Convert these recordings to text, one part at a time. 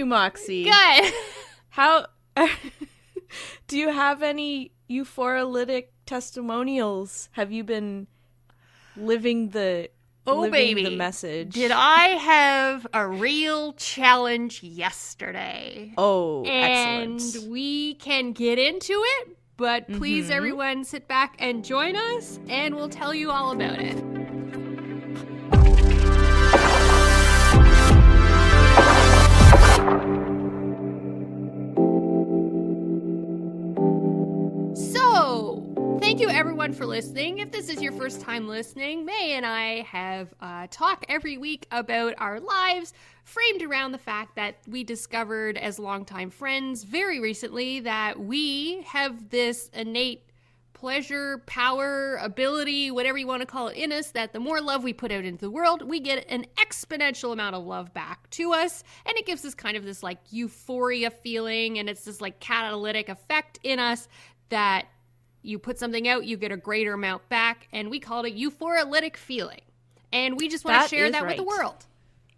Moxey? Good. How do you have any euphorolytic testimonials? Have you been living the message? Did I have a real challenge yesterday? Oh, and excellent. We can get into it, but please, everyone, sit back and join us, and we'll tell you all about it. So, thank you everyone for listening. If this is your first time listening, May and I have a talk every week about our lives, framed around the fact that we discovered as longtime friends very recently that we have this innate pleasure, power, ability, whatever you want to call it in us, that the more love we put out into the world, we get an exponential amount of love back to us. And it gives us kind of this like euphoria feeling, and it's this like catalytic effect in us that you put something out, you get a greater amount back, and we call it a euphorolytic feeling. And we just want to share that with the world.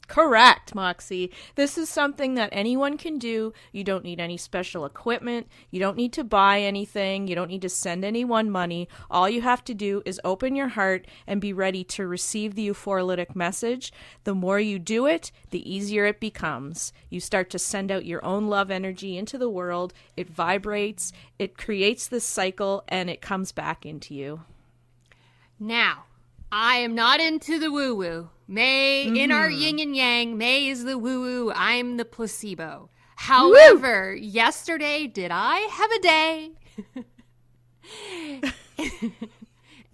Correct, Moxey. This is something that anyone can do. You don't need any special equipment. You don't need to buy anything. You don't need to send anyone money. All you have to do is open your heart and be ready to receive the euphorolytic message. The more you do it, the easier it becomes. You start to send out your own love energy into the world. It vibrates, it creates this cycle, and it comes back into you. Now, I am not into the woo-woo. May, in our yin and yang, May is the woo-woo, I'm the placebo. However, yesterday, did I have a day?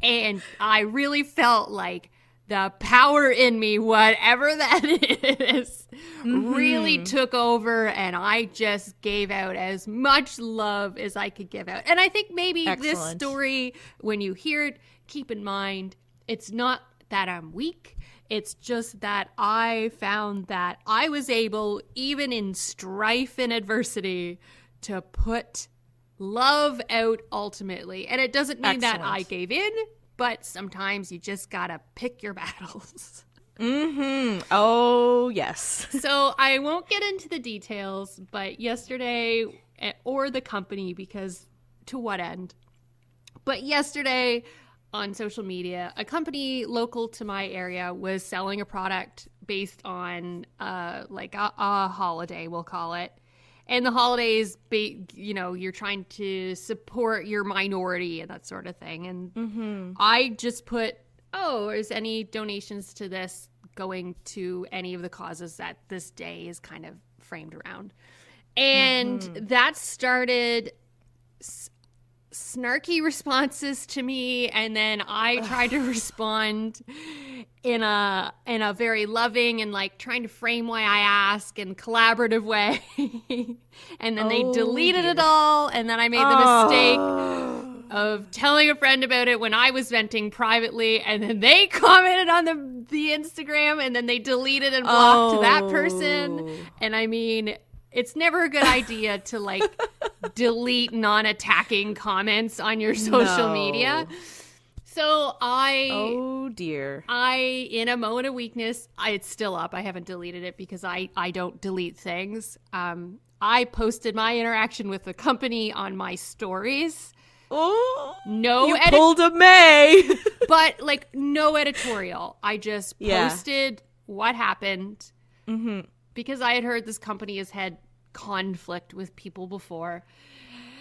And I really felt like the power in me, whatever that is, really took over, and I just gave out as much love as I could give out. And I think maybe this story, when you hear it, keep in mind, it's not that I'm weak. It's just that I found that I was able, even in strife and adversity, to put love out ultimately. And it doesn't mean that I gave in, but sometimes you just gotta pick your battles. Oh, yes. So I won't get into the details, but yesterday, or the company, because to what end? But yesterday, on social media, a company local to my area was selling a product based on like a holiday, we'll call it. And the holidays, you're trying to support your minority and that sort of thing. And I just put, is any donations to this going to any of the causes that this day is kind of framed around? And that started snarky responses to me, and then I tried to respond in a very loving and like trying to frame why I ask and collaborative way. And then they deleted it all, and then I made the mistake of telling a friend about it when I was venting privately, and then they commented on the Instagram, and then they deleted and blocked that person. And I mean, it's never a good idea to like delete non-attacking comments on your social media. So in a moment of weakness, it's still up. I haven't deleted it because I don't delete things. I posted my interaction with the company on my stories. Oh, no, you pulled a May. But like no editorial. I just posted what happened because I had heard this company has had conflict with people before.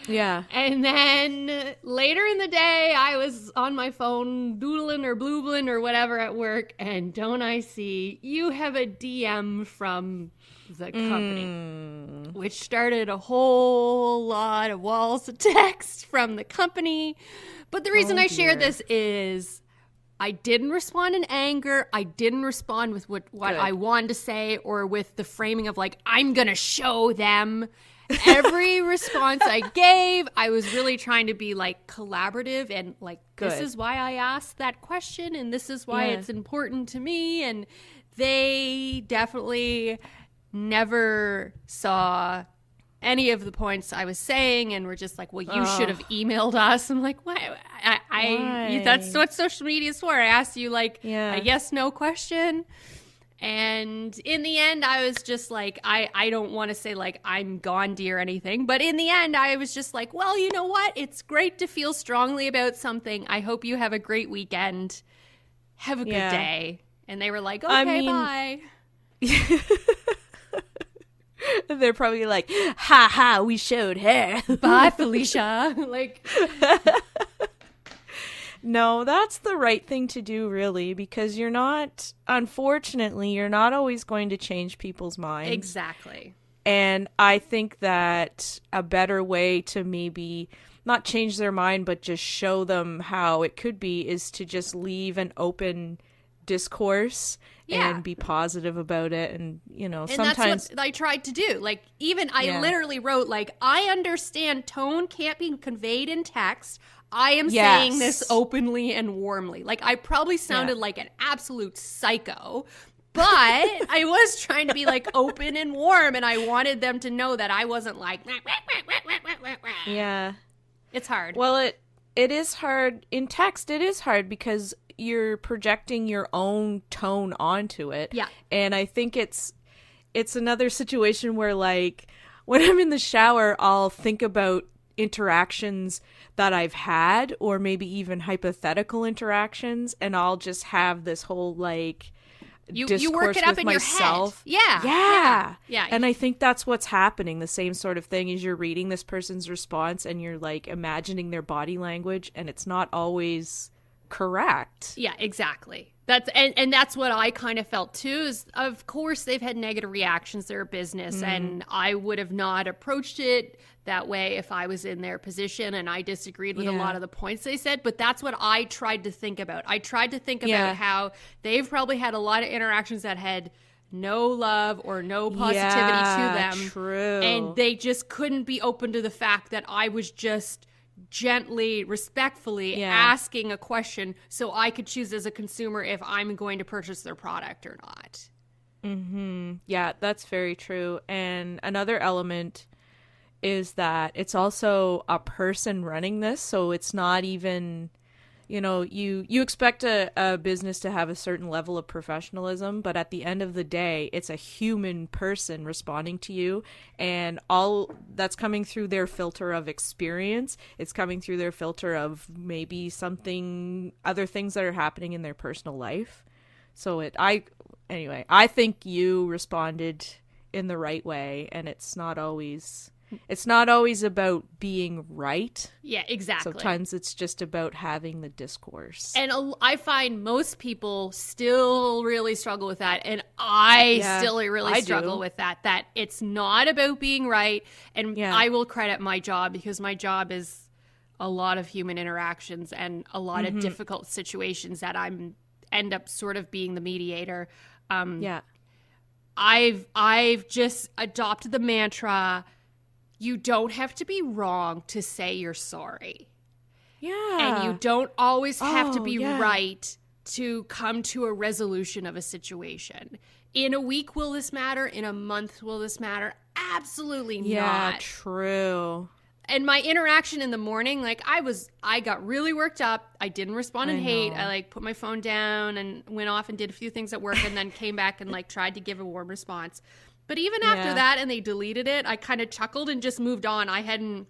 Yeah. And then later in the day, I was on my phone doodling or bloobling or whatever at work, and don't I see you have a DM from the company, which started a whole lot of walls of text from the company. But the reason I share this is I didn't respond in anger. I didn't respond with what I wanted to say or with the framing of like, I'm going to show them. Every response I gave, I was really trying to be like collaborative and like, this is why I asked that question and this is why it's important to me. And they definitely never saw any of the points I was saying and were just like, well, you should have emailed us. I'm like, why? That's what social media is for. I asked you like a yes, no question. And in the end, I was just like, I don't want to say like I'm Gandhi or anything, but in the end, I was just like, well, you know what? It's great to feel strongly about something. I hope you have a great weekend. Have a good day. And they were like, okay, bye. They're probably like, ha ha, we showed her. Bye, Felicia. Like, no, that's the right thing to do, really, because unfortunately, you're not always going to change people's minds. Exactly. And I think that a better way to maybe not change their mind, but just show them how it could be is to just leave an open discourse and be positive about it. And, sometimes that's what I tried to do. Like, even I literally wrote, like, I understand tone can't be conveyed in text. I am saying this openly and warmly. Like, I probably sounded like an absolute psycho, but I was trying to be, like, open and warm, and I wanted them to know that I wasn't like, yeah. It's hard. Well, it is hard. In text, it is hard because you're projecting your own tone onto it. Yeah. And I think it's another situation where, like, when I'm in the shower, I'll think about interactions that I've had, or maybe even hypothetical interactions, and I'll just have this whole, like, you work it up in myself. Your head. Yeah. And I think that's what's happening. The same sort of thing is you're reading this person's response and you're, like, imagining their body language, and it's not always correct. Yeah, exactly. That's what I kind of felt too, is of course they've had negative reactions. They're a business, and I would have not approached it that way if I was in their position and I disagreed with a lot of the points they said. But that's what I tried to think about. I tried to think about how they've probably had a lot of interactions that had no love or no positivity to them. True. And they just couldn't be open to the fact that I was just gently, respectfully asking a question so I could choose as a consumer if I'm going to purchase their product or not. Mm-hmm. Yeah, that's very true. And another element is that it's also a person running this, so it's not even, you expect a business to have a certain level of professionalism, but at the end of the day, it's a human person responding to you, and all that's coming through their filter of experience. It's coming through their filter of maybe other things that are happening in their personal life. So I think you responded in the right way, and it's not always about being right. Yeah, exactly. Sometimes it's just about having the discourse. And I find most people still really struggle with that. And I still really struggle with that it's not about being right. And I will credit my job, because my job is a lot of human interactions and a lot of difficult situations that end up sort of being the mediator. I've just adopted the mantra, you don't have to be wrong to say you're sorry. Yeah. And you don't always have to be right to come to a resolution of a situation. In a week, will this matter? In a month, will this matter? Absolutely not. Yeah, true. And my interaction in the morning, like I got really worked up. I didn't respond in hate. I put my phone down and went off and did a few things at work, and then came back and tried to give a warm response. But even after that, and they deleted it, I kind of chuckled and just moved on. I hadn't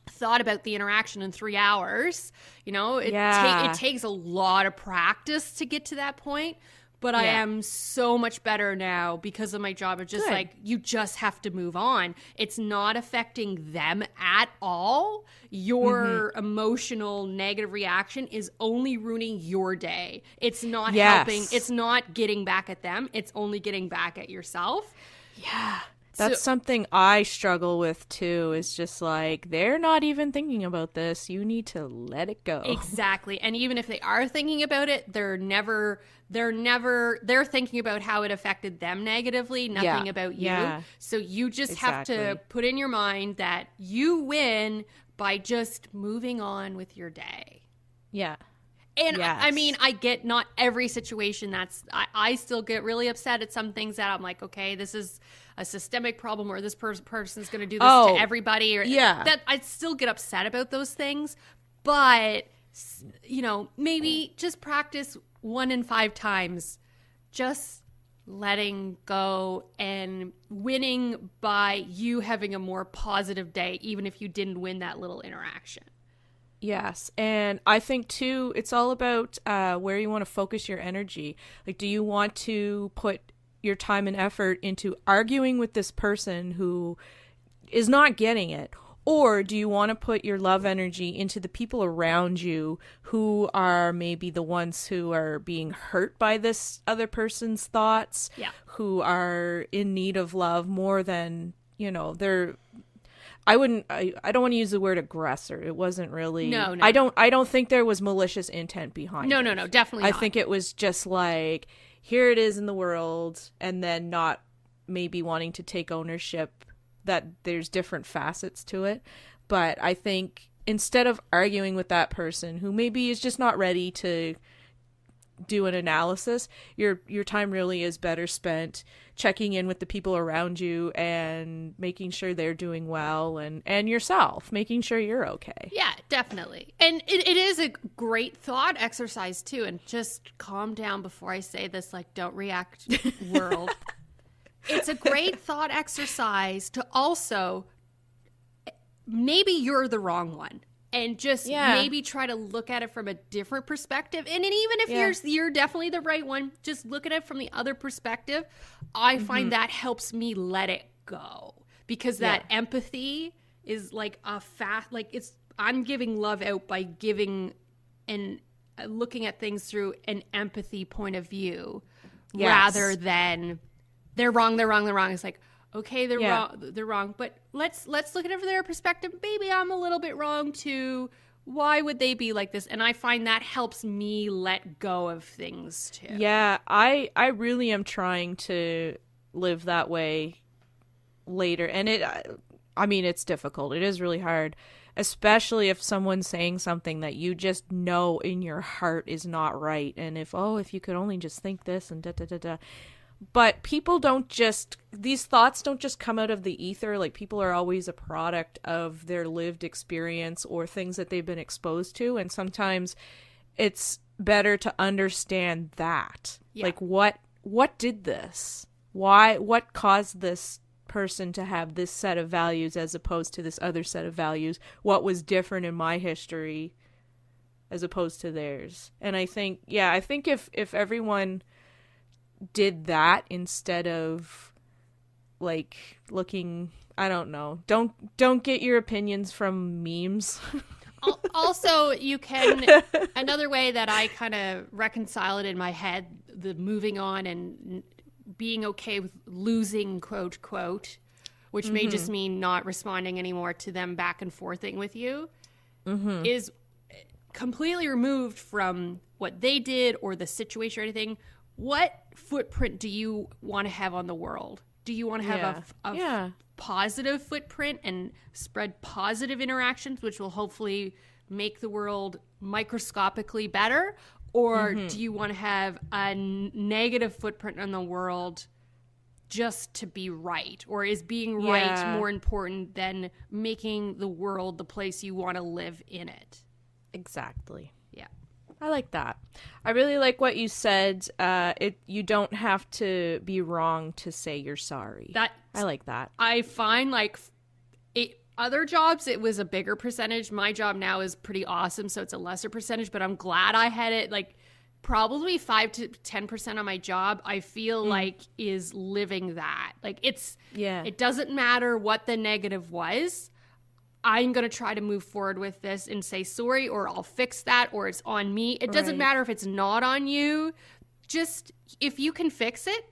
thought about the interaction in 3 hours. It takes a lot of practice to get to that point. But I am so much better now because of my job. It's just you just have to move on. It's not affecting them at all. Your emotional negative reaction is only ruining your day. It's not helping. It's not getting back at them. It's only getting back at yourself. Yeah. That's something I struggle with too, is just they're not even thinking about this. You need to let it go. Exactly. And even if they are thinking about it, they're thinking about how it affected them negatively, nothing about you. Yeah. So you just have to put in your mind that you win by just moving on with your day. Yeah. And I mean, I get not every situation I still get really upset at some things that I'm like, okay, this is a systemic problem, or this person's going to do this to everybody. Or that I still get upset about those things. But, maybe just practice 1 in 5 times. Just letting go and winning by you having a more positive day, even if you didn't win that little interaction. Yes. And I think, too, it's all about where you want to focus your energy. Like, do you want to put your time and effort into arguing with this person who is not getting it? Or do you want to put your love energy into the people around you who are maybe the ones who are being hurt by this other person's thoughts, who are in need of love more than, I don't want to use the word aggressor. It wasn't really. No. I don't think there was malicious intent behind it. No, definitely not. I think it was just like, here it is in the world, and then not maybe wanting to take ownership that there's different facets to it. But I think instead of arguing with that person who maybe is just not ready to do an analysis, your time really is better spent checking in with the people around you and making sure they're doing well, and yourself, making sure you're okay. Yeah, definitely. And it is a great thought exercise too. And just calm down before I say this, like, don't react, world. It's a great thought exercise to also, maybe you're the wrong one, and just maybe try to look at it from a different perspective. And then even if you're definitely the right one, just look at it from the other perspective. I find that helps me let it go, because that empathy is like I'm giving love out by giving and looking at things through an empathy point of view, rather than they're wrong. It's like, okay, they're wrong, but let's look at it from their perspective. Maybe I'm a little bit wrong too. Why would they be like this? And I find that helps me let go of things too. Yeah, I really am trying to live that way later. And it's difficult. It is really hard, especially if someone's saying something that you just know in your heart is not right. And if you could only just think this and da-da-da-da. But these thoughts don't just come out of the ether. Like, people are always a product of their lived experience or things that they've been exposed to. And sometimes it's better to understand that. Yeah. Like, what did this? What caused this person to have this set of values as opposed to this other set of values? What was different in my history as opposed to theirs? And I think if everyone did that instead of like looking, I don't know, don't get your opinions from memes. Also, you can, another way that I kind of reconcile it in my head, the moving on and being okay with losing, quote, which may just mean not responding anymore to them back and forthing with you, is completely removed from what they did or the situation or anything. What footprint do you want to have on the world? Do you want to have a positive footprint and spread positive interactions, which will hopefully make the world microscopically better? Or do you want to have a negative footprint on the world just to be right? Or is being right more important than making the world the place you want to live in it? Exactly. I like that. I really like what you said. You don't have to be wrong to say you're sorry. I like that. I find other jobs, it was a bigger percentage. My job now is pretty awesome, so it's a lesser percentage, but I'm glad I had it. Like, probably 5 to 10% of my job, I feel like is living that. Like, it doesn't matter what the negative was. I'm going to try to move forward with this and say sorry, or I'll fix that, or it's on me. It doesn't matter if it's not on you. Just, if you can fix it,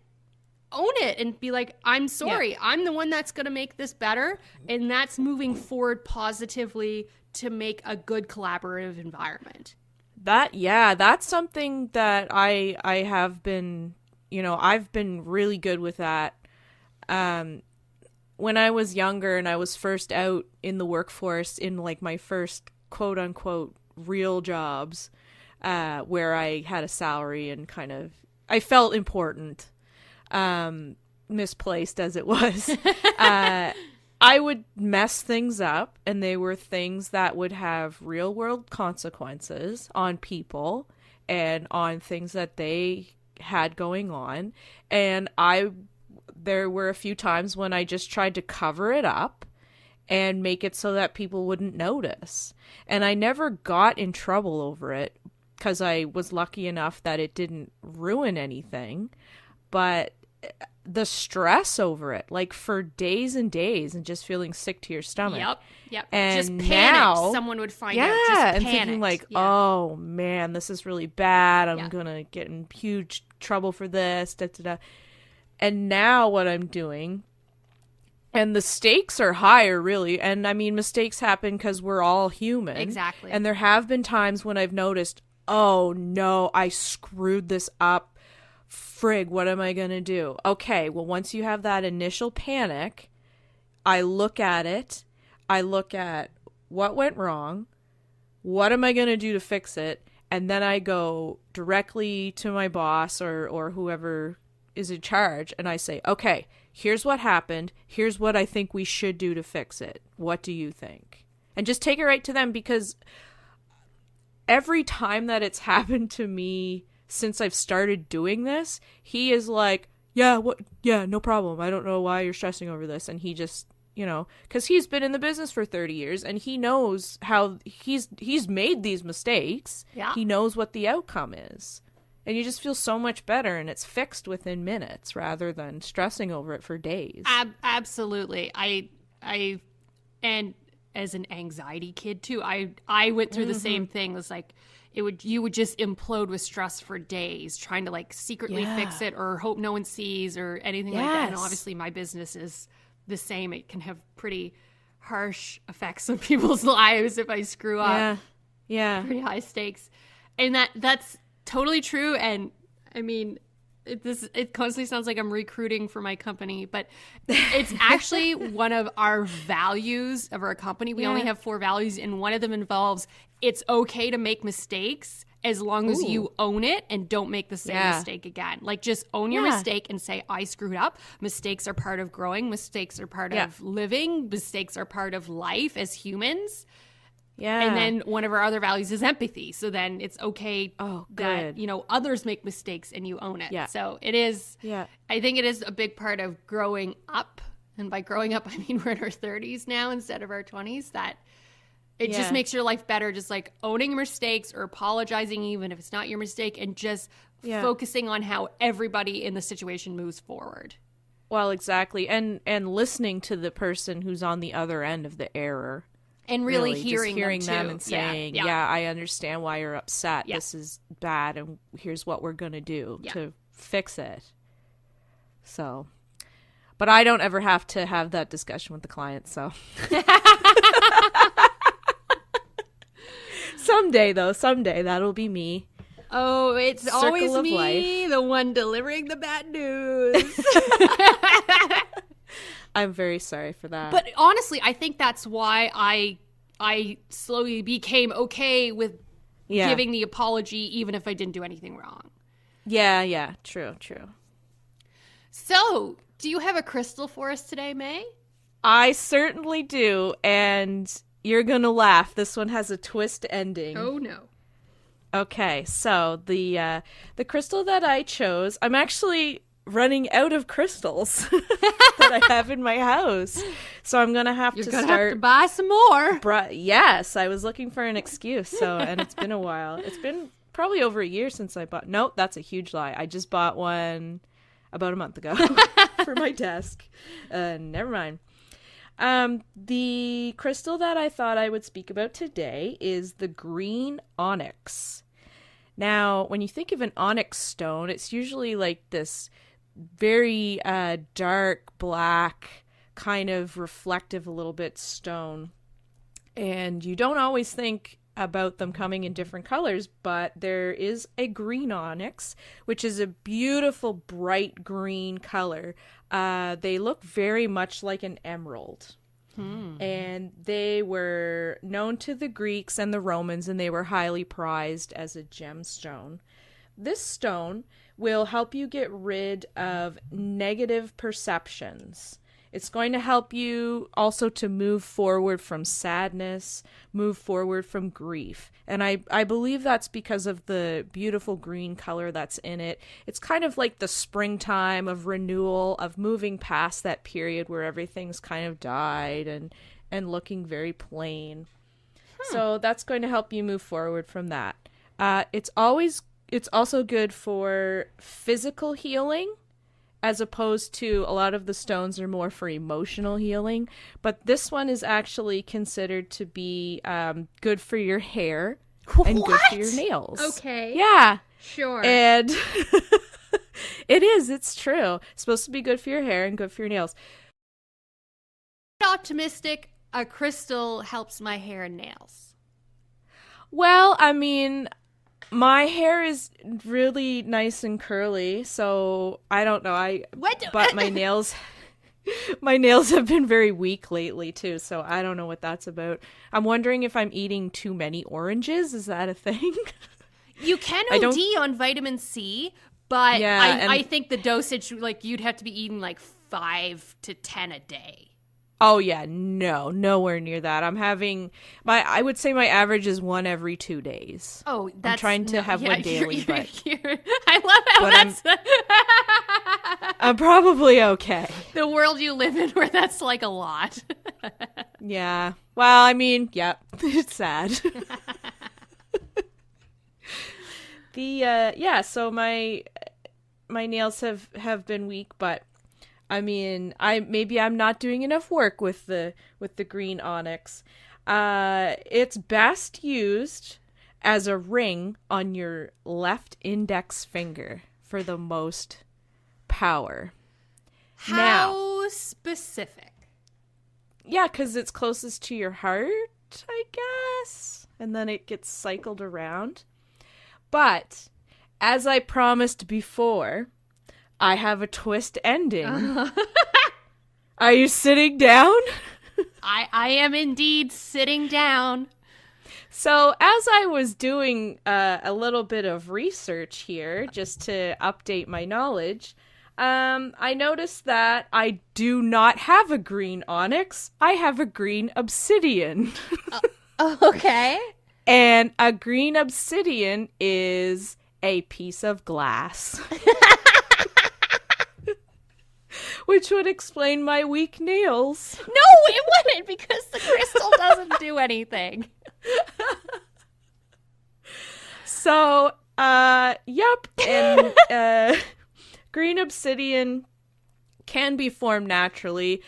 own it and be like, I'm sorry. Yeah. I'm the one that's going to make this better. And that's moving forward positively to make a good collaborative environment. That's something that I have been, I've been really good with that. When I was younger and I was first out in the workforce in like my first quote unquote real jobs, where I had a salary and kind of, I felt important, misplaced as it was, I would mess things up, and they were things that would have real world consequences on people and on things that they had going on. And there were a few times when I just tried to cover it up and make it so that people wouldn't notice. And I never got in trouble over it because I was lucky enough that it didn't ruin anything. But the stress over it, like for days and days, and just feeling sick to your stomach. Yep. And just panicked. now, Someone would find out. Just and panicked. thinking like, oh man, this is really bad. I'm gonna get in huge trouble for this. Da, da, da. And now what I'm doing, and the stakes are higher, really. And I mean, mistakes happen because we're all human. Exactly. And there have been times when I've noticed, oh no, I screwed this up. Frig, what am I going to do? Okay, well, once you have that initial panic, I look at it. I look at what went wrong. What am I going to do to fix it? And then I go directly to my boss or whoever is in charge, and I say, okay, here's what happened. Here's what I think we should do to fix it. What do you think? And just take it right to them, because every time that it's happened to me since I've started doing this, he is like, yeah, no problem. I don't know why you're stressing over this. And he just, because he's been in the business for 30 years and he knows how he's made these mistakes. Yeah. He knows what the outcome is. And you just feel so much better, and it's fixed within minutes rather than stressing over it for days. Absolutely. I and as an anxiety kid too, I went through the same thing. It was like you would just implode with stress for days, trying to like secretly fix it or hope no one sees or anything like that. And obviously my business is the same. It can have pretty harsh effects on people's lives if I screw up. Yeah. Pretty high stakes. And that's totally true. And I mean, it constantly sounds like I'm recruiting for my company, but it's actually one of our values of our company. We only have 4 values, and one of them involves it's okay to make mistakes as long as you own it and don't make the same mistake again. Like, just own your mistake and say, I screwed up. Mistakes are part of growing. Mistakes are part of living. Mistakes are part of life as humans. Yeah. And then one of our other values is empathy. So then it's okay that, others make mistakes and you own it. Yeah. So it is, I think it is a big part of growing up. And by growing up, I mean we're in our 30s now instead of our 20s, that it just makes your life better. Just like owning your mistakes or apologizing even if it's not your mistake, and just focusing on how everybody in the situation moves forward. Well, exactly. And listening to the person who's on the other end of the error. And really hearing them and saying, I understand why you're upset. Yeah. This is bad, and here's what we're going to do to fix it. So, but I don't ever have to have that discussion with the client, so. Someday, that'll be me. Oh, it's Circle always of me, life. The one delivering the bad news. I'm very sorry for that. But honestly, I think that's why I slowly became okay with giving the apology, even if I didn't do anything wrong. Yeah, true. So, do you have a crystal for us today, May? I certainly do, and you're gonna laugh. This one has a twist ending. Oh no. Okay, so the crystal that I chose, I'm actually running out of crystals that I have in my house. So I'm going to have You're to gonna start have to buy some more. Yes, I was looking for an excuse. So, and it's been a while. It's been probably over a year since I bought. Nope, that's a huge lie. I just bought one about a month ago for my desk. Never mind. The crystal that I thought I would speak about today is the green onyx. Now, when you think of an onyx stone, it's usually like this very dark black, kind of reflective a little bit stone. And you don't always think about them coming in different colors, but there is a green onyx, which is a beautiful bright green color. They look very much like an emerald. And they were known to the Greeks and the Romans, and they were highly prized as a gemstone. This stone will help you get rid of negative perceptions. It's going to help you also to move forward from sadness, move forward from grief. And I believe that's because of the beautiful green color that's in it. It's kind of like the springtime of renewal, of moving past that period where everything's kind of died and looking very plain. So that's going to help you move forward from that. It's also good for physical healing, as opposed to a lot of the stones are more for emotional healing. But this one is actually considered to be good for your hair and good for your nails. Okay. Yeah. Sure. And it's true. It's supposed to be good for your hair and good for your nails. Optimistic, a crystal helps my hair and nails. Well, I mean, my hair is really nice and curly, so I don't know. But my nails have been very weak lately too, so I don't know what that's about. I'm wondering if I'm eating too many oranges. Is that a thing? You can OD on vitamin C, but yeah, I think the dosage, like, you'd have to be eating like 5 to 10 a day. Oh yeah, no, nowhere near that. I'm having I would say my average is 1 every 2 days. Oh, I'm trying to have one daily, but I love how that's I'm probably okay. the world you live in where that's like a lot. Yeah. Well, I mean, yeah, it's sad. So my nails have been weak, but I mean, I'm not doing enough work with the green onyx. It's best used as a ring on your left index finger for the most power. How specific? Yeah, because it's closest to your heart, I guess. And then it gets cycled around. But, as I promised before, I have a twist ending. Are you sitting down? I am indeed sitting down. So, as I was doing a little bit of research here, just to update my knowledge, I noticed that I do not have a green onyx. I have a green obsidian. Okay. And a green obsidian is a piece of glass. Which would explain my weak nails. No, it wouldn't, because the crystal doesn't do anything. So, yep. And green obsidian can be formed naturally.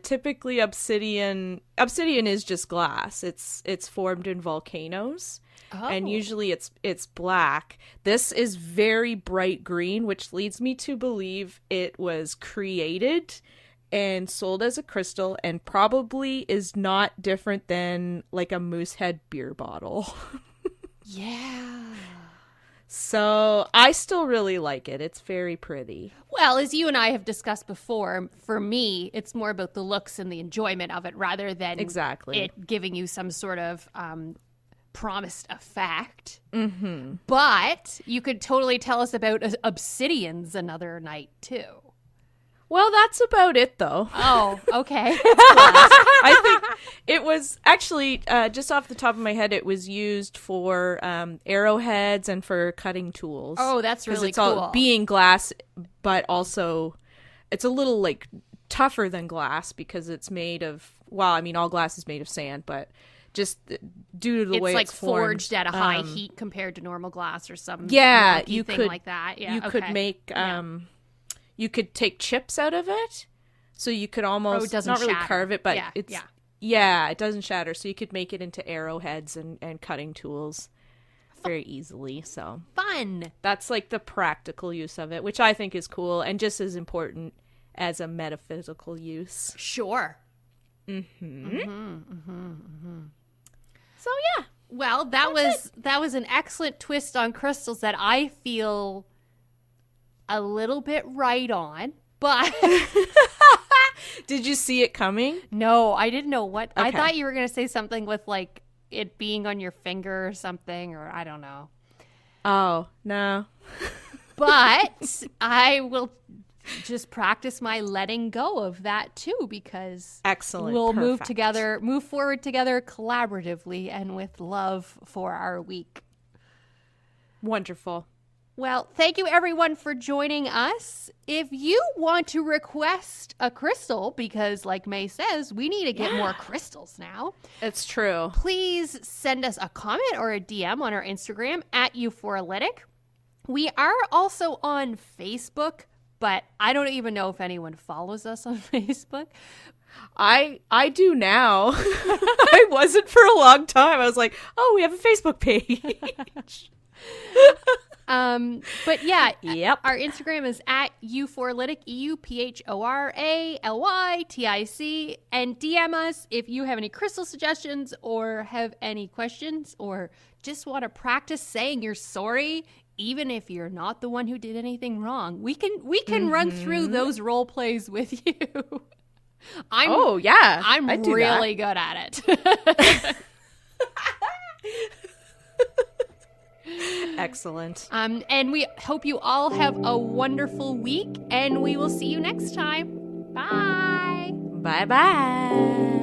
Typically, obsidian is just glass. It's formed in volcanoes. Oh. And usually it's black. This is very bright green, which leads me to believe it was created and sold as a crystal, and probably is not different than like a Moosehead beer bottle. Yeah. So I still really like it. It's very pretty. Well, as you and I have discussed before, for me, it's more about the looks and the enjoyment of it rather than it giving you some sort of promised effect. Mm-hmm. But you could totally tell us about obsidians another night too. Well, that's about it, though. Oh, okay. I think it was actually, just off the top of my head, it was used for arrowheads and for cutting tools. Oh, that's really it's cool. All being glass, but also it's a little like tougher than glass because it's made of, well, I mean, all glass is made of sand, but just due to the way it's forged formed, at a high heat compared to normal glass or some you thing could, like that. Yeah, you could make you could take chips out of it, so you could almost not really carve it, but it doesn't shatter, so you could make it into arrowheads and cutting tools very easily. So fun. That's like the practical use of it, which I think is cool and just as important as a metaphysical use. Sure. So yeah. Well, that was an excellent twist on crystals that I feel a little bit right on, but did you see it coming? No, I didn't know what. Okay. I thought you were going to say something with like it being on your finger or something, or I don't know. Oh, no. But I will just practice my letting go of that too, because excellent. We'll Perfect. move forward together collaboratively and with love for our week. Wonderful. Well, thank you everyone for joining us. If you want to request a crystal, because like May says, we need to get more crystals now. It's true. Please send us a comment or a DM on our Instagram at Euphorilytic. We are also on Facebook, but I don't even know if anyone follows us on Facebook. I do now. I wasn't for a long time. I was like, oh, we have a Facebook page. But yeah, Yep. our Instagram is at Euphorilytic, EUPHORALYTIC, and DM us if you have any crystal suggestions or have any questions or just want to practice saying you're sorry, even if you're not the one who did anything wrong. We can run through those role plays with you. I'm really good at it. Excellent. And we hope you all have a wonderful week, and we will see you next time. Bye. Bye-bye.